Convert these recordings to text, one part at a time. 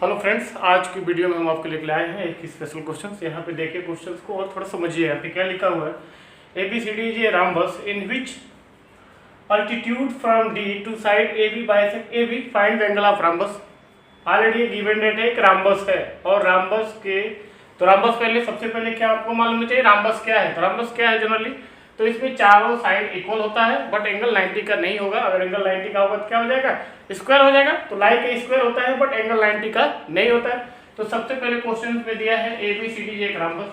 Hello friends, आज की video में हम आपके लिए लाए हैं एक स्पेशल क्वेश्चन। यहाँ पे देखिए क्वेश्चन को और थोड़ा समझिए। यहाँ पे क्या लिखा हुआ है, ABCD is a rhombus in which altitude from D to side AB bisect AB, find the angle of rhombus। Already given that है, एक rhombus है और rhombus के तो rhombus पहले सबसे पहले क्या आपको मालूम होना चाहिए, rhombus क्या है। तो rhombus क्या है जनरली, तो इसमें चारों साइड इक्वल होता है बट एंगल 90 का नहीं होगा। अगर एंगल 90 का होगा तो क्या हो जाएगा, स्क्वायर हो जाएगा। तो लाइक स्क्वायर होता है बट एंगल 90 का नहीं होता है। तो सबसे पहले क्वेश्चन में दिया है ABCD एक rhombus,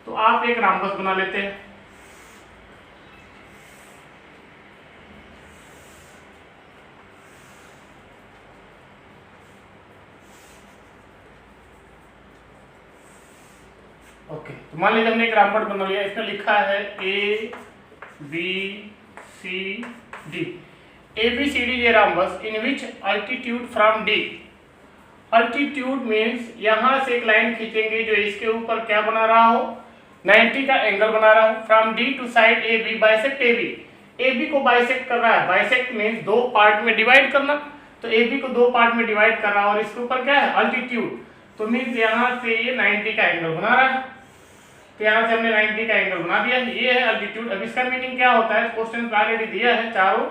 तो आप एक rhombus बना लेते हैं। ओके, तो मान लीजिए हमने एक rhombus बना लिया। इसमें लिखा है ABCD। ABCD is a rhombus in which altitude from D। Altitude means यहाँ से एक लाइन खींचेंगे जो इसके ऊपर क्या बना रहा हो, 90 का एंगल बना रहा हो। From D to side AB bisect AB को बाइसेक्ट कर रहा है। बाइसेक्ट मीन्स दो पार्ट में डिवाइड करना, तो AB को दो पार्ट में डिवाइड कर रहा है और इसके ऊपर क्या है, अल्टीट्यूड। तो मीन्स यहाँ से ये 90 का एंगल बना रहा है। तो यहाँ से हमने 90 का एंगल बना दिया, ये है अल्टीट्यूड। अब इसका मीनिंग क्या होता है, क्वेश्चन ऑलरेडी दिया है चारों,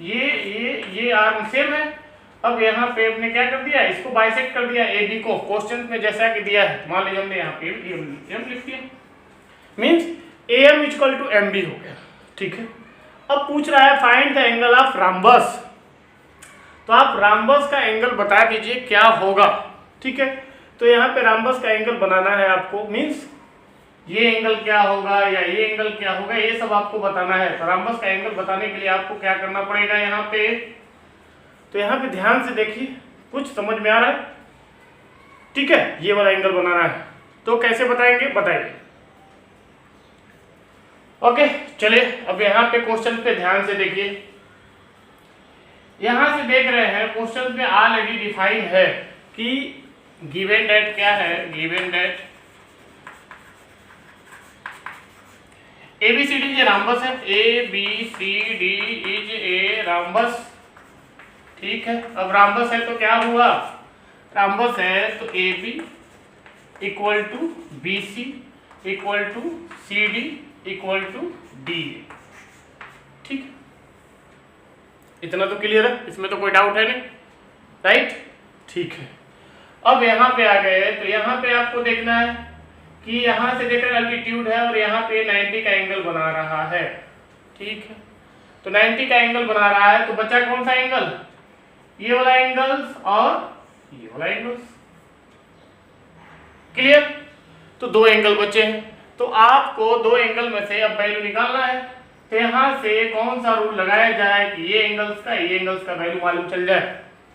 ये आर्म सेम है। अब यहाँ पे हमने क्या कर दिया, इसको बाइसेक्ट कर दिया AB को, क्वेश्चन में जैसा कि दिया है। मान लीजिए हमने यहाँ पे M लिख दिया, means AM equal to MB हो गया। ठीक है, अब पूछ रहा है find the angle of rhombus। तो आप rhombus का एंगल बता दीजिए क्या होगा। ठीक है, तो यहाँ पे rhombus का एंगल बनाना है आपको, मीन्स ये एंगल क्या होगा या ये एंगल क्या होगा, ये सब आपको बताना है। तो rhombus का एंगल बताने के लिए आपको क्या करना पड़ेगा यहाँ पे, तो यहाँ पे ध्यान से देखिए, कुछ समझ में आ रहा है। ठीक है, ये वाला एंगल बनाना है, तो कैसे बताएंगे बताइए। ओके चलिए, अब यहाँ पे क्वेश्चन पे ध्यान से देखिए। यहाँ से देख रहे हैं क्वेश्चन में ऑलरेडी डिफाइन है कि गिवन डेट क्या है, given that ABCD is a rhombus है, ABCD इज ए rhombus। ठीक है, अब rhombus है तो क्या हुआ, rhombus है तो AB equal to BC equal to CD equal to DA। ठीक, इतना तो क्लियर है, इसमें तो कोई डाउट है नहीं, राइट। ठीक है, अब यहाँ पे आ गए तो यहाँ पे आपको देखना है कि यहाँ से देख रहे अल्टीट्यूड है और यहाँ पे 90 का एंगल बना रहा है। ठीक है, तो 90 का एंगल बना रहा है, तो बचा कौन सा एंगल, ये वाला एंगल्स और ये वाला एंगल्स। क्लियर, तो दो एंगल बचे हैं, तो आपको दो एंगल में से अब वैल्यू निकालना है। तो यहाँ से कौन सा रूल लगाया जाए कि ये एंगल्स का ये एंगल्स का वैल्यू मालूम चल जाए।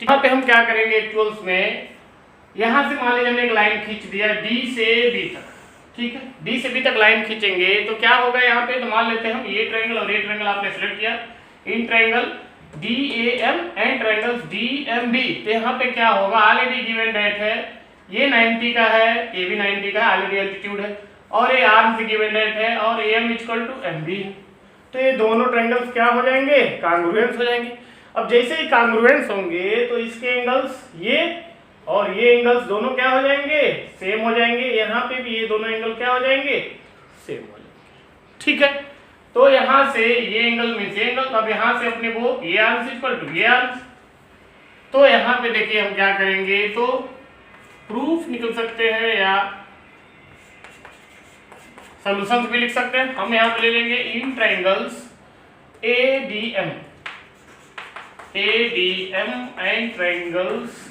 यहाँ पे हम क्या करेंगे एक्चुअल्स में, यहाँ से मान लीजिए हमने एक लाइन खींच दिया D से B तक। ठीक है, D से B तक लाइन खींचेंगे तो क्या होगा यहाँ पे, तो मान लेते हैं हम ये ट्रायंगल और ये ट्रायंगल आपने सेलेक्ट किया, in triangle DAM and triangles DMB। तो यहाँ पे क्या होगा, ऑलरेडी गिवन डेट है, ये 90 का है, ये भी 90 का ऑलरेडी एल्टीट्यूड है, और ये आर्म से गिवन डेट है और AM इक्वल टू MB है। तो ये दोनों ट्रायंगल्स क्या हो जाएंगे, कांग्रुएंस हो जाएंगे। अब जैसे ही कांग्रुएंस होंगे तो इसके एंगल्स ये और ये एंगल्स दोनों क्या हो जाएंगे, सेम हो जाएंगे। यहाँ पे भी ये दोनों एंगल क्या हो जाएंगे, सेम हो जाएंगे। ठीक है, तो यहाँ से ये एंगल में से एंगल, अब यहाँ से अपने को ये आर्म्स इक्वल टू ये आर्म्स। तो यहाँ पे देखिए हम क्या करेंगे, तो प्रूफ निकल सकते हैं या सॉल्यूशंस भी लिख सकते हैं। हम यहाँ पे ले लेंगे in triangles ADM and triangles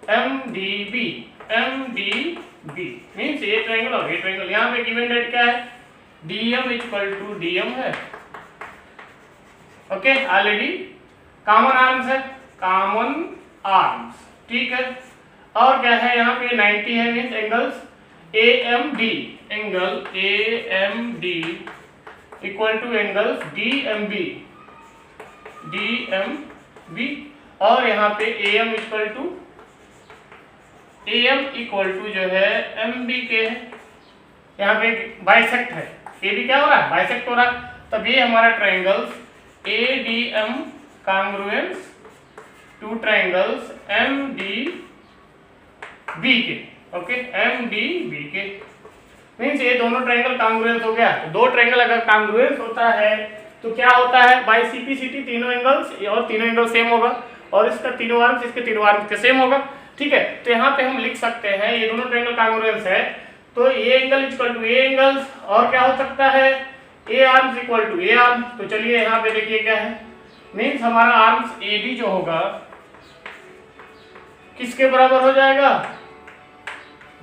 MDB means ये ट्रायंगल और ये ट्रायंगल। यहाँ पे गिवन डेट क्या है, DM इक्वल टू DM है। ओके, ऑलरेडी कॉमन आर्म्स है, कॉमन आर्म्स। ठीक है, और क्या है, यहाँ पे 90 है, means angles AMD equal two angles DMB और यहाँ पे AM इक्वल टू जो है MB के है। यहाँ पे बाइसेक्ट है, AB क्या हो रहा है, बाइसेक्ट हो रहा है। तब ये हमारा triangles ADM congruence to triangles MD B के, ओके, एम डी बी के मीन्स ये दोनों ट्रायंगल कांग्रुएंस हो गया। दो ट्रायंगल अगर कांग्रुएंस होता है तो क्या होता है, बाय सीपीसीटी तीनों एंगल्स और तीनों एंगल सेम होगा, और इसका तीनों आर्म्स इसके तीनों आर्म्स के सेम होगा, ठीक है। तो यहाँ पे हम लिख सकते हैं ये दोनों ट्रायंगल कांग्रुएंस है, तो A angle equal to A angles, और क्या हो सकता है, A arms equal to A arm. तो चलिए यहाँ पे देखिए क्या है, मीन्स हमारा आर्म्स ए डी जो होगा किसके बराबर हो जाएगा,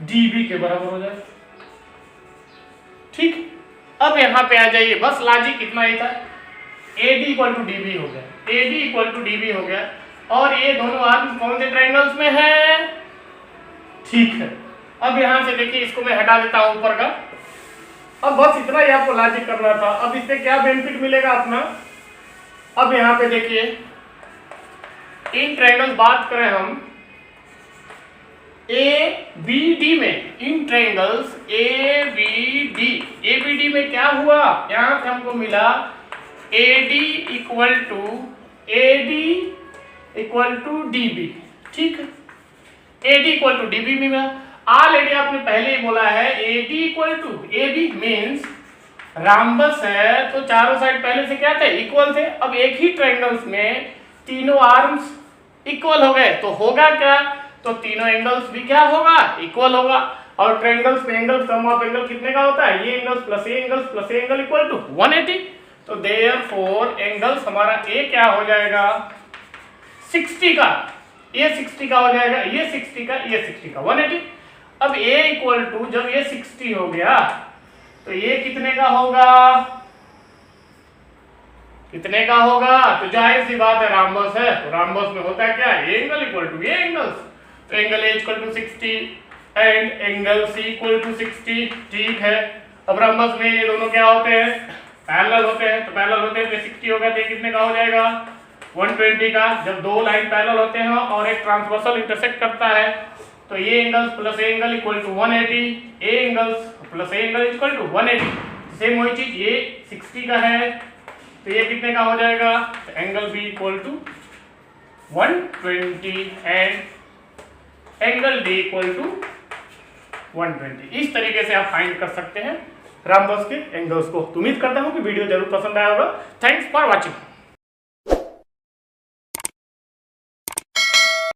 डी बी के बराबर हो जाएगा, ठीक। अब यहाँ पे आ जाइए, बस लॉजिक इतना ही था, A D equal to D B हो गया, A D equal to D B हो गया, और ये दोनों आर्म्स कौन से ट्रायंगल्स में है, ठीक है। अब यहाँ से देखिए इसको मैं हटा देता हूँ ऊपर का, अब बस इतना ही आपको लॉजिक करना था। अब इससे क्या बेनिफिट मिलेगा अपना, अब यहाँ पे देखिए इन ट्रायंगल्स बात करें हम ए बी डी में, in triangles A B D में क्या हुआ, यहाँ से हमको मिला A D equal to D B, ठीक है, A D equal to D B में मिला। ऑलरेडी आपने पहले ही बोला है A D equal to A B means rhombus है, तो चारों साइड पहले से क्या थे, इक्वल थे। अब एक ही ट्रायंगल्स में तीनों आर्म्स इक्वल हो गए, तो होगा क्या, तो तीनों एंगल्स भी क्या होगा, इक्वल होगा। और ट्रायंगल्स में एंगल सम ऑफ एंगल कितने का होता है, ये angles plus A angles plus A angle equal to 180। तो देयरफॉर एंगल्स हमारा ए क्या हो जाएगा, 60 का, ये 60 का हो जाएगा, ये 60 का, ये 60 का, 180। अब a इक्वल टू जब ये 60 हो गया तो ये कितने का होगा, कितने का होगा, तो जाहिर सी बात है राम्बस है, तो राम्बस में होता है क्या, A angle equal to A angles, तो angle A equal to 60 and angle C equal to 60, ठीक है। अब राम्बस में ये दोनों क्या होते हैं, पैरेलल होते हैं, तो पैरेलल होते हैं तो 60 होगा, तो कितने का हो जाएगा, 120 का। जब दो लाइन पैरेलल होते हैं और एक ट्रांसवर्सल इंटरसेक्ट करता है तो ये angles plus A angle equal to 180, A angles plus A angle equal to 180। Same वही चीज, ये 60 का है तो ये कितने का हो जाएगा, तो angle B equal to 120 and angle D equal to 120। इस तरीके से आप फाइंड कर सकते हैं राम्बस के एंगल्स को। उम्मीद करता हूं कि वीडियो जरूर पसंद आया होगा। Thanks for watching.